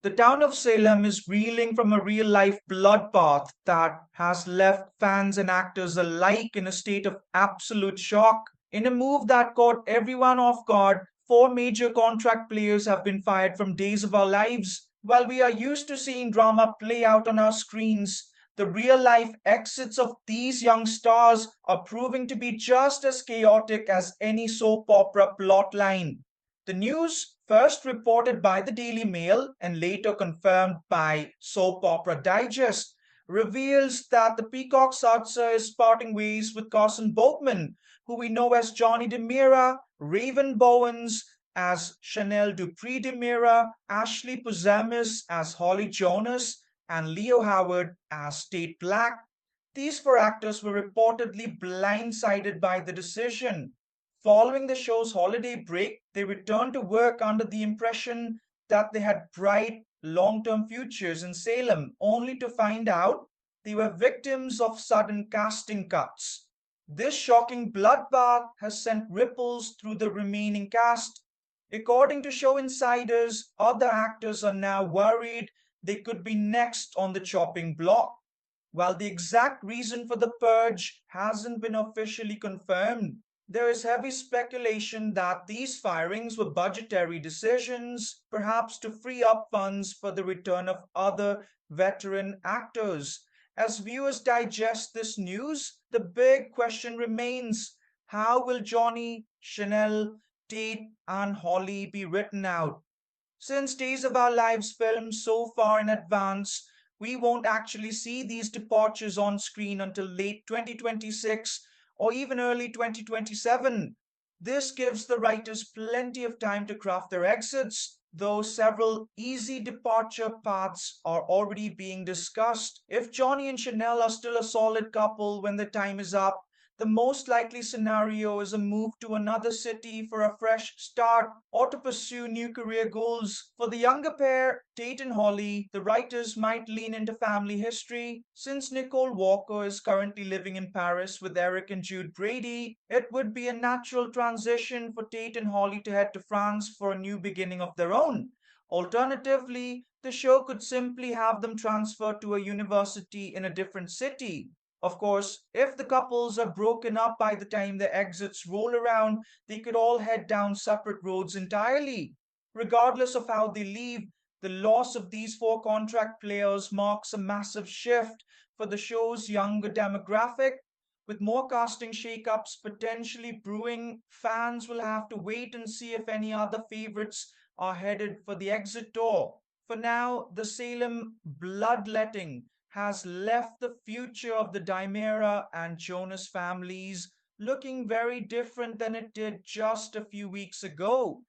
The town of Salem is reeling from a real life bloodbath that has left fans and actors alike in a state of absolute shock. In a move that caught everyone off guard, four major contract players have been fired from Days of Our Lives. While we are used to seeing drama play out on our screens, the real life exits of these young stars are proving to be just as chaotic as any soap opera plotline. The news, first reported by the Daily Mail and later confirmed by Soap Opera Digest, reveals that the Peacock sudser is parting ways with Carson Boatman, who we know as Johnny DiMera, Raven Bowens as Chanel Dupree DiMera, Ashley Puzemis as Holly Jonas, and Leo Howard as Tate Black. These four actors were reportedly blindsided by the decision. Following the show's holiday break, they returned to work under the impression that they had bright, long term futures in Salem, only to find out they were victims of sudden casting cuts. This shocking bloodbath has sent ripples through the remaining cast. According to show insiders, other actors are now worried they could be next on the chopping block. While the exact reason for the purge hasn't been officially confirmed, there is heavy speculation that these firings were budgetary decisions, perhaps to free up funds for the return of other veteran actors. As viewers digest this news, the big question remains: how will Johnny, Chanel, Tate, and Holly be written out? Since Days of Our Lives filmed so far in advance, we won't actually see these departures on screen until late 2026 or even early 2027. This gives the writers plenty of time to craft their exits, though several easy departure paths are already being discussed. If Johnny and Chanel are still a solid couple when the time is up, the most likely scenario is a move to another city for a fresh start or to pursue new career goals. For the younger pair, Tate and Holly, the writers might lean into family history. Since Nicole Walker is currently living in Paris with Eric and Jude Brady, it would be a natural transition for Tate and Holly to head to France for a new beginning of their own. Alternatively, the show could simply have them transfer to a university in a different city. Of course, if the couples are broken up by the time their exits roll around, they could all head down separate roads entirely. Regardless of how they leave, the loss of these four contract players marks a massive shift for the show's younger demographic. With more casting shakeups potentially brewing, fans will have to wait and see if any other favorites are headed for the exit door. For now, the Salem bloodletting has left the future of the DiMera and Jonas families looking very different than it did just a few weeks ago.